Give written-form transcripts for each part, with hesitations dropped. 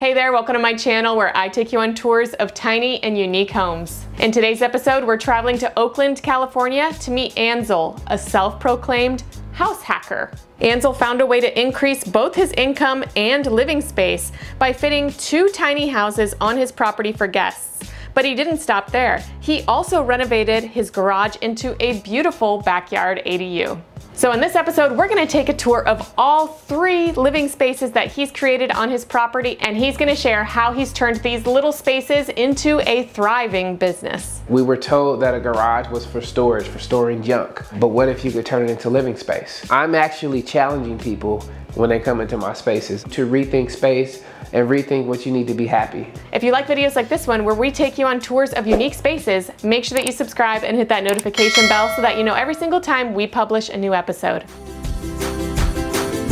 Hey there, welcome to my channel where I take you on tours of tiny and unique homes. In today's episode, we're traveling to Oakland, California to meet Ansel, a self-proclaimed house hacker. Ansel found a way to increase both his income and living space by fitting 2 tiny houses on his property for guests. But he didn't stop there. He also renovated his garage into a beautiful backyard ADU. So in this episode, we're gonna take a tour of all 3 living spaces that he's created on his property, and he's gonna share how he's turned these little spaces into a thriving business. We were told that a garage was for storage, for storing junk. But what if you could turn it into living space? I'm actually challenging people when they come into my spaces to rethink space and rethink what you need to be happy. If you like videos like this one where we take you on tours of unique spaces, make sure that you subscribe and hit that notification bell so that you know every single time we publish a new episode.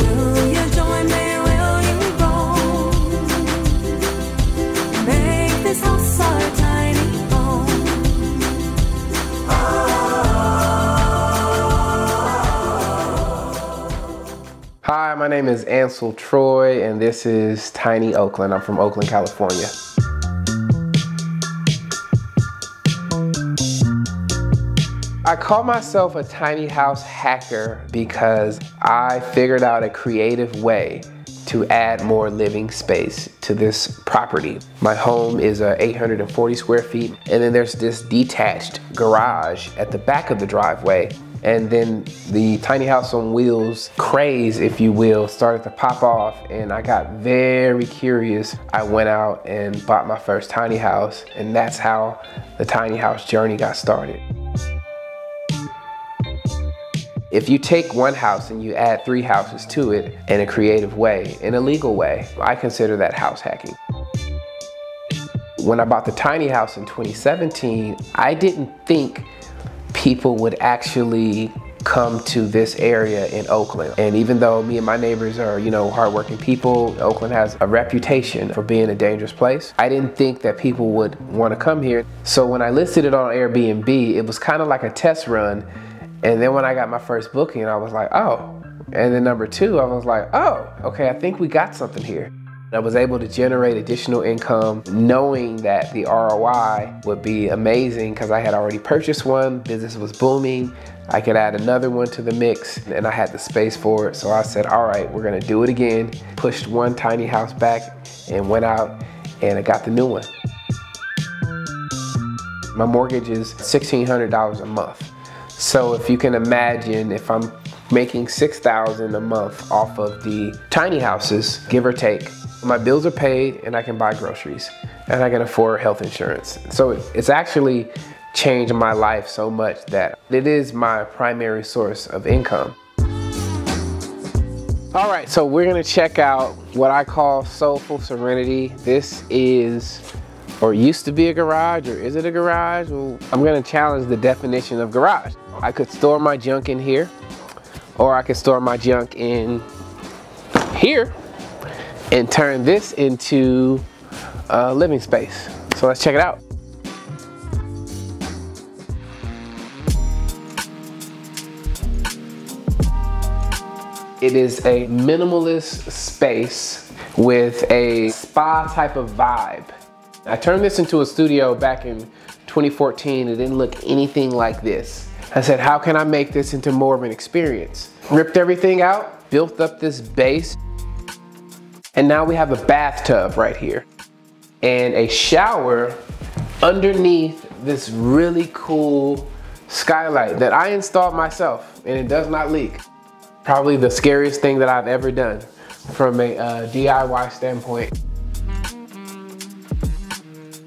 Will you join me? Will you roll? Make this house our tiny home. Hi, my name is Ansel Troy, and this is Tiny Heauxtel. I'm from Oakland, California. I call myself a tiny house hacker because I figured out a creative way to add more living space to this property. My home is 840 square feet, and then there's this detached garage at the back of the driveway. And then the tiny house on wheels craze, if you will, started to pop off, and I got very curious. I went out and bought my first tiny house, and that's how the tiny house journey got started. If you take one house and you add 3 houses to it in a creative way, in a legal way, I consider that house hacking. When I bought the tiny house in 2017, I didn't think people would actually come to this area in Oakland. And even though me and my neighbors are, hardworking people, Oakland has a reputation for being a dangerous place. I didn't think that people would want to come here. So when I listed it on Airbnb, it was kind of like a test run. And then when I got my first booking, I was like, oh. And then number 2, I was like, oh, okay, I think we got something here. I was able to generate additional income knowing that the ROI would be amazing because I had already purchased one, business was booming, I could add another one to the mix, and I had the space for it. So I said, all right, we're gonna do it again. Pushed one tiny house back and went out and I got the new one. My mortgage is $1,600 a month. So if you can imagine, if I'm making $6,000 a month off of the tiny houses, give or take, my bills are paid and I can buy groceries and I can afford health insurance. So it's actually changed my life so much that it is my primary source of income. All right, so we're gonna check out what I call Soulful Serenity. This is, or used to be, a garage, or is it a garage? Well, I'm gonna challenge the definition of garage. I could store my junk in here, or I could store my junk in here and turn this into a living space. So let's check it out. It is a minimalist space with a spa type of vibe. I turned this into a studio back in 2014. It didn't look anything like this. I said, how can I make this into more of an experience? Ripped everything out, built up this base, and now we have a bathtub right here and a shower underneath this really cool skylight that I installed myself, and it does not leak. Probably the scariest thing that I've ever done from a DIY standpoint.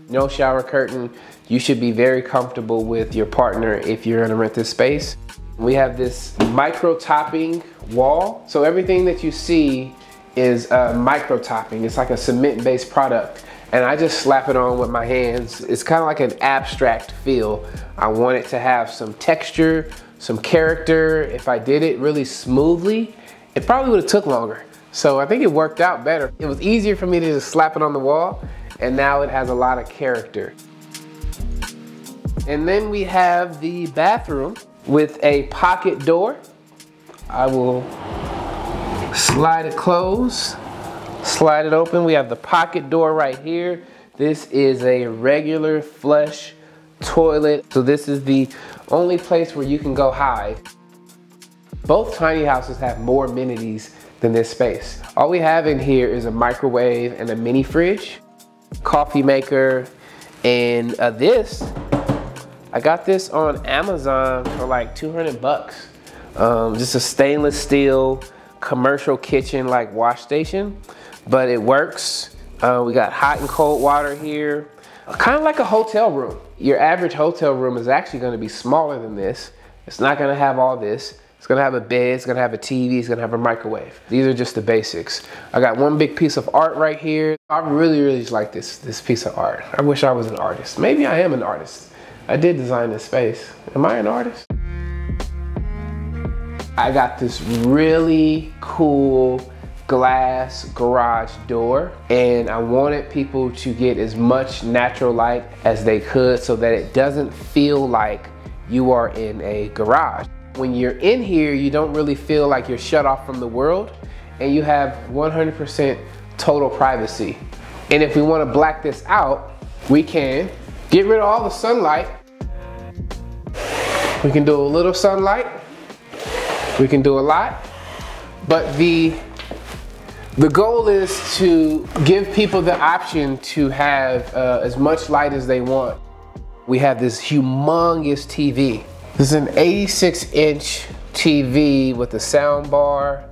No shower curtain. You should be very comfortable with your partner if you're gonna rent this space. We have this micro topping wall. So everything that you see is micro topping. It's like a cement-based product. And I just slap it on with my hands. It's kind of like an abstract feel. I want it to have some texture, some character. If I did it really smoothly, it probably would have took longer. So I think it worked out better. It was easier for me to just slap it on the wall, and now it has a lot of character. And then we have the bathroom with a pocket door. I will slide it closed, Slide it open. We have the pocket door right here. This is a regular flush toilet. So this is the only place where you can go hide. Both tiny houses have more amenities than this space. All we have in here is a microwave and a mini fridge, coffee maker, and this, I got this on Amazon for like 200 bucks. Just a stainless steel commercial kitchen like wash station, but it works. We got hot and cold water here, kind of like a hotel room. Your average hotel room is actually going to be smaller than this. It's not going to have all this. It's going to have a bed, it's going to have a TV, it's going to have a microwave. These are just the basics. I got one big piece of art right here. I really just like this piece of art. I wish I was an artist. Maybe I am an artist. I did design this space. Am I an artist? I got this really cool glass garage door, and I wanted people to get as much natural light as they could so that it doesn't feel like you are in a garage. When you're in here, you don't really feel like you're shut off from the world, and you have 100% total privacy. And if we want to black this out, we can get rid of all the sunlight. We can do a little sunlight. We can do a lot. But the goal is to give people the option to have as much light as they want. We have this humongous TV. This is an 86-inch TV with a sound bar,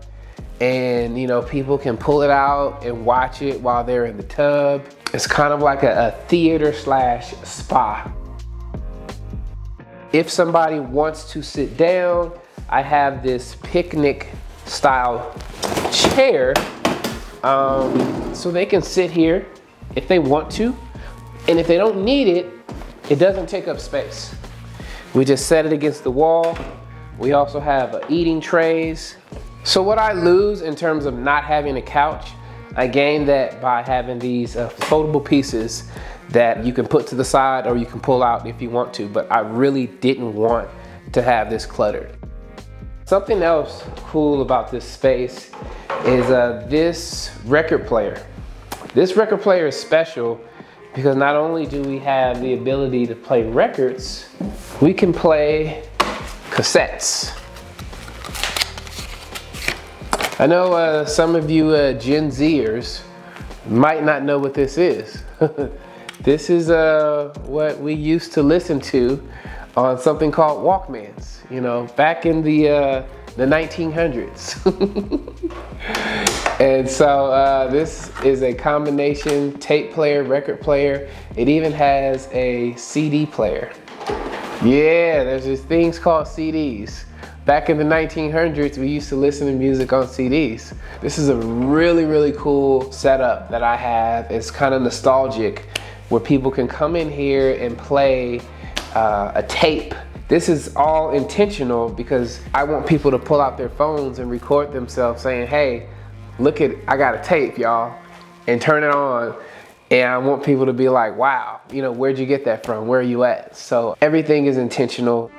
and you know, people can pull it out and watch it while they're in the tub. It's kind of like a theater slash spa. If somebody wants to sit down, I have this picnic style chair, so they can sit here if they want to, and if they don't need it, it doesn't take up space. We just set it against the wall. We also have eating trays. So what I lose in terms of not having a couch, I gain that by having these foldable pieces that you can put to the side or you can pull out if you want to, but I really didn't want to have this cluttered. Something else cool about this space is this record player. This record player is special because not only do we have the ability to play records, we can play cassettes. I know some of you Gen Zers might not know what this is. This is what we used to listen to on something called Walkmans, you know, back in the 1900s. And so this is a combination tape player, record player. It even has a CD player. Yeah, there's these things called CDs. Back in the 1900s, we used to listen to music on CDs. This is a really cool setup that I have. It's kind of nostalgic, where people can come in here and play a tape. This is all intentional because I want people to pull out their phones and record themselves saying, hey, look at, I got a tape, y'all, and turn it on. And I want people to be like, wow, you know, where'd you get that from? Where are you at? So everything is intentional.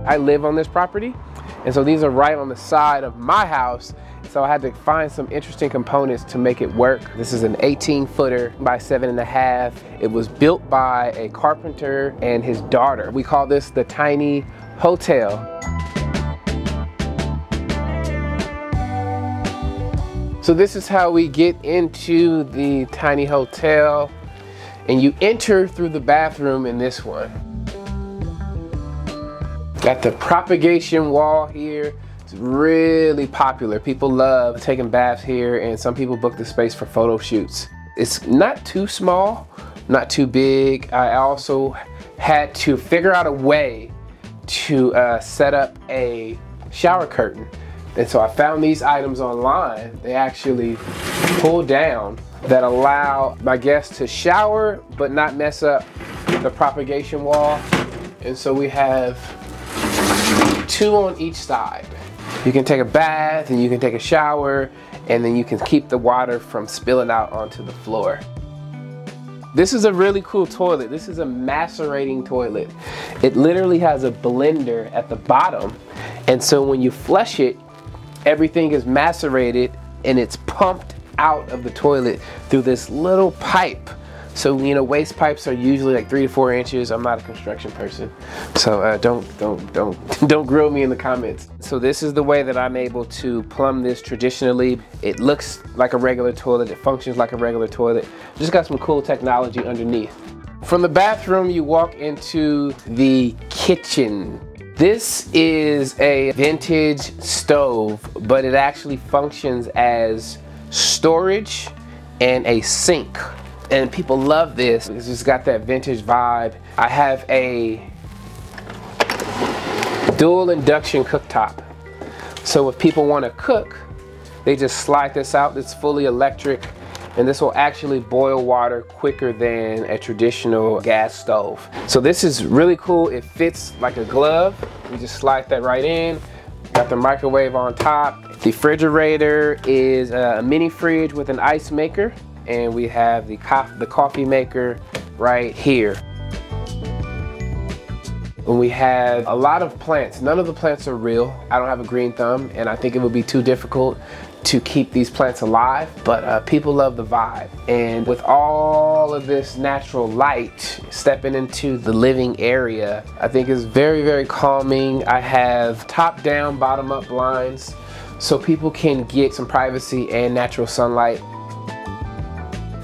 I live on this property, and so these are right on the side of my house. So I had to find some interesting components to make it work. This is an 18-footer by 7.5. It was built by a carpenter and his daughter. We call this the Tiny Heauxtel. So this is how we get into the Tiny Heauxtel, and you enter through the bathroom in this one. Got the propagation wall here. It's really popular. People love taking baths here, and some people book the space for photo shoots. It's not too small, not too big. I also had to figure out a way to set up a shower curtain. And so I found these items online. They actually pull down that allow my guests to shower but not mess up the propagation wall. And so we have 2 on each side. You can take a bath and you can take a shower, and then you can keep the water from spilling out onto the floor. This is a really cool toilet. This is a macerating toilet. It literally has a blender at the bottom, and so when you flush it, everything is macerated and it's pumped out of the toilet through this little pipe. So, you know, waste pipes are usually like 3 to 4 inches. I'm not a construction person, so don't grill me in the comments. So this is the way that I'm able to plumb this traditionally. It looks like a regular toilet. It functions like a regular toilet. Just got some cool technology underneath. From the bathroom, you walk into the kitchen. This is a vintage stove, but it actually functions as storage and a sink. And people love this because it's got that vintage vibe. I have a dual induction cooktop. So if people want to cook, they just slide this out. It's fully electric, and this will actually boil water quicker than a traditional gas stove. So this is really cool. It fits like a glove. You just slide that right in. Got the microwave on top. The refrigerator is a mini fridge with an ice maker. And we have the coffee maker right here. And we have a lot of plants. None of the plants are real. I don't have a green thumb, and I think it would be too difficult to keep these plants alive, but people love the vibe. And with all of this natural light stepping into the living area, I think is very, very calming. I have top down, bottom up blinds so people can get some privacy and natural sunlight.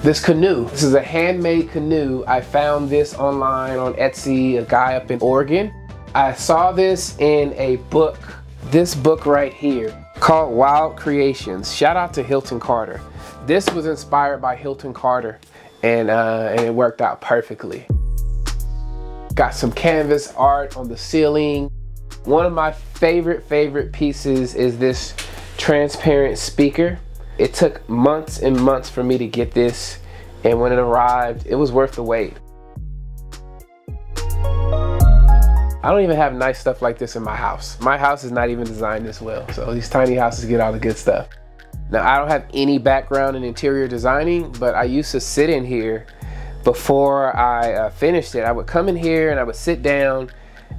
This canoe, this is a handmade canoe. I found this online on Etsy, a guy up in Oregon. I saw this in a book, this book right here, called Wild Creations. Shout out to Hilton Carter. This was inspired by Hilton Carter, and it worked out perfectly. Got some canvas art on the ceiling. One of my favorite pieces is this transparent speaker. It took months and months for me to get this, and when it arrived, it was worth the wait. I don't even have nice stuff like this in my house. My house is not even designed this well, so these tiny houses get all the good stuff. Now, I don't have any background in interior designing, but I used to sit in here before I finished it. I would come in here and I would sit down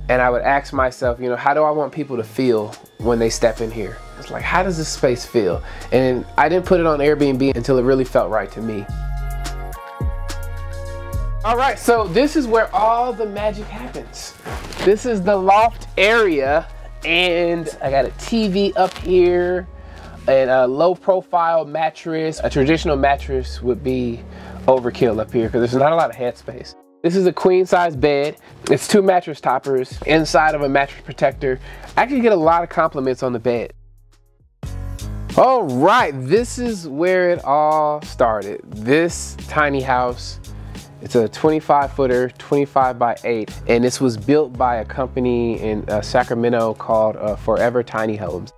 and I would ask myself, you know, how do I want people to feel when they step in here? It's like, how does this space feel? And I didn't put it on Airbnb until it really felt right to me. All right, so this is where all the magic happens. This is the loft area, and I got a TV up here and a low profile mattress. A traditional mattress would be overkill up here because there's not a lot of headspace. This is a queen size bed. It's 2 mattress toppers inside of a mattress protector. I actually get a lot of compliments on the bed. All right, this is where it all started. This tiny house, it's a 25-footer, 25 by 8, and this was built by a company in Sacramento called Forever Tiny Homes.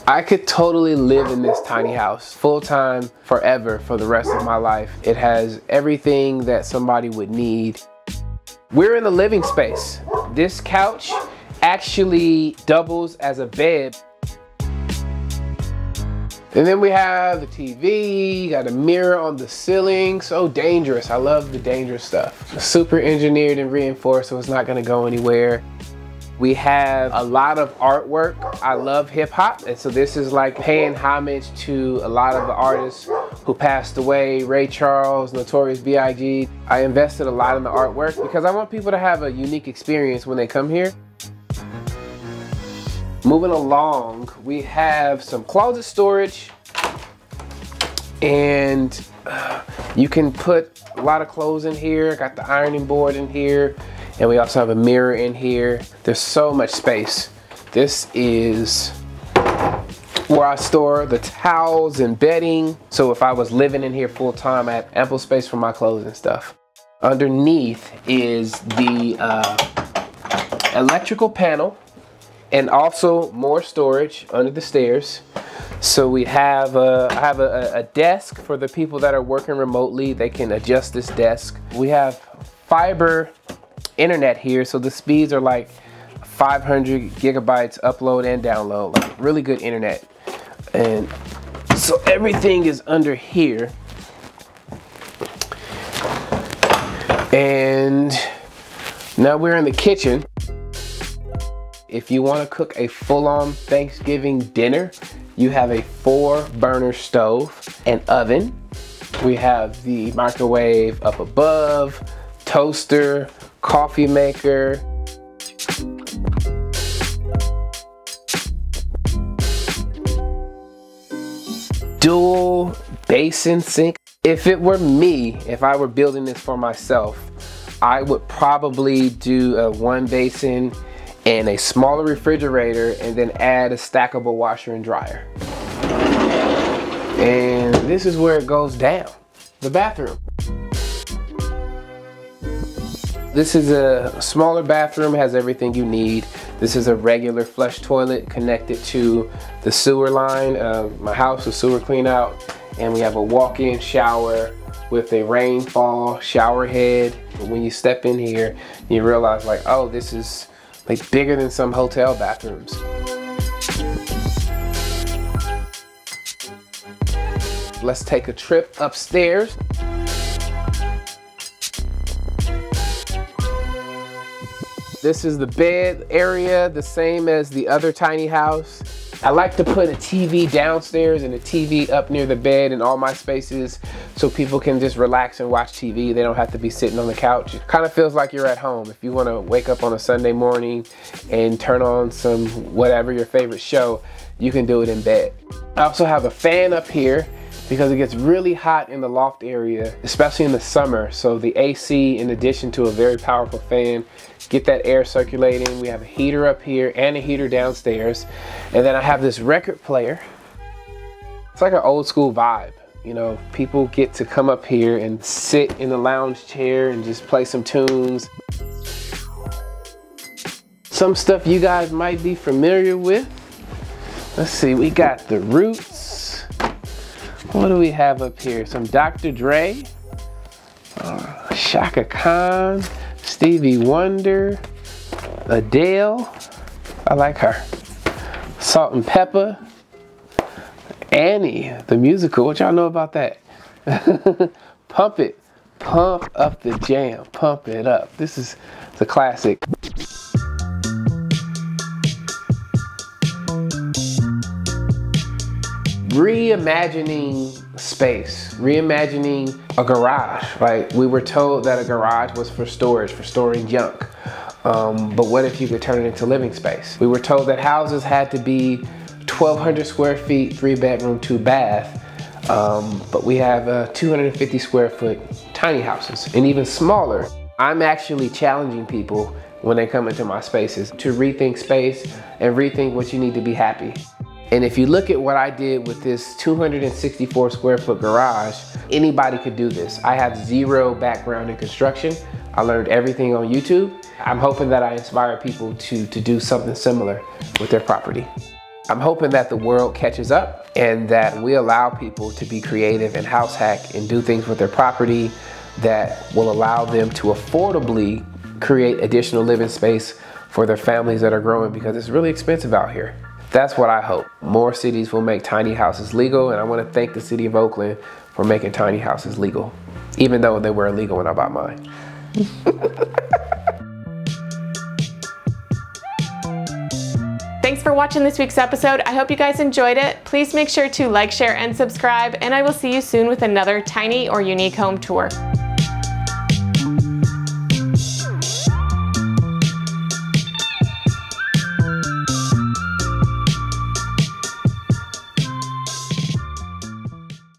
I could totally live in this tiny house full-time, forever, for the rest of my life. It has everything that somebody would need. We're in the living space. This couch actually doubles as a bed. And then we have the TV, got a mirror on the ceiling. So dangerous. I love the dangerous stuff. Super engineered and reinforced, so it's not gonna go anywhere. We have a lot of artwork. I love hip hop, and so this is like paying homage to a lot of the artists who passed away, Ray Charles, Notorious B.I.G. I invested a lot in the artwork because I want people to have a unique experience when they come here. Moving along, we have some closet storage, and you can put a lot of clothes in here. Got the ironing board in here. And we also have a mirror in here. There's so much space. This is where I store the towels and bedding. So if I was living in here full time, I had ample space for my clothes and stuff. Underneath is the electrical panel and also more storage under the stairs. So we have I have a desk for the people that are working remotely. They can adjust this desk. We have fiber internet here, so the speeds are like 500 gigabytes upload and download, like really good internet. And so everything is under here. And now we're in the kitchen. If you want to cook a full-on Thanksgiving dinner, you have a 4-burner stove and oven. We have the microwave up above, toaster, coffee maker. Dual basin sink. If it were me, if I were building this for myself, I would probably do a 1 basin and a smaller refrigerator, and then add a stackable washer and dryer. And this is where it goes down, the bathroom. This is a smaller bathroom, has everything you need. This is a regular flush toilet connected to the sewer line. My house is sewer clean out, and we have a walk-in shower with a rainfall shower head. When you step in here, you realize like, oh, this is like bigger than some hotel bathrooms. Let's take a trip upstairs. This is the bed area, the same as the other tiny house. I like to put a TV downstairs and a TV up near the bed in all my spaces so people can just relax and watch TV. They don't have to be sitting on the couch. It kind of feels like you're at home. If you want to wake up on a Sunday morning and turn on some whatever your favorite show, you can do it in bed. I also have a fan up here because it gets really hot in the loft area, especially in the summer. So the AC, in addition to a very powerful fan, get that air circulating. We have a heater up here and a heater downstairs. And then I have this record player. It's like an old school vibe. You know, people get to come up here and sit in the lounge chair and just play some tunes. Some stuff you guys might be familiar with. Let's see, we got the Roots. What do we have up here? Some Dr. Dre, Shaka Khan, Stevie Wonder, Adele. I like her. Salt and Pepper. Annie, the musical. What y'all know about that? Pump It. Pump up the jam. Pump it up. This is the classic. Reimagining space, reimagining a garage, right? We were told that a garage was for storage, for storing junk. But what if you could turn it into living space? We were told that houses had to be 1,200 square feet, 3-bedroom, 2-bath. But we have 250 square foot tiny houses, and even smaller. I'm actually challenging people when they come into my spaces to rethink space and rethink what you need to be happy. And if you look at what I did with this 264 square foot garage, anybody could do this. I have 0 background in construction. I learned everything on YouTube. I'm hoping that I inspire people to do something similar with their property. I'm hoping that the world catches up and that we allow people to be creative and house hack and do things with their property that will allow them to affordably create additional living space for their families that are growing, because it's really expensive out here. That's what I hope. More cities will make tiny houses legal, and I want to thank the city of Oakland for making tiny houses legal, even though they were illegal when I bought mine. Thanks for watching this week's episode. I hope you guys enjoyed it. Please make sure to like, share, and subscribe, and I will see you soon with another tiny or unique home tour.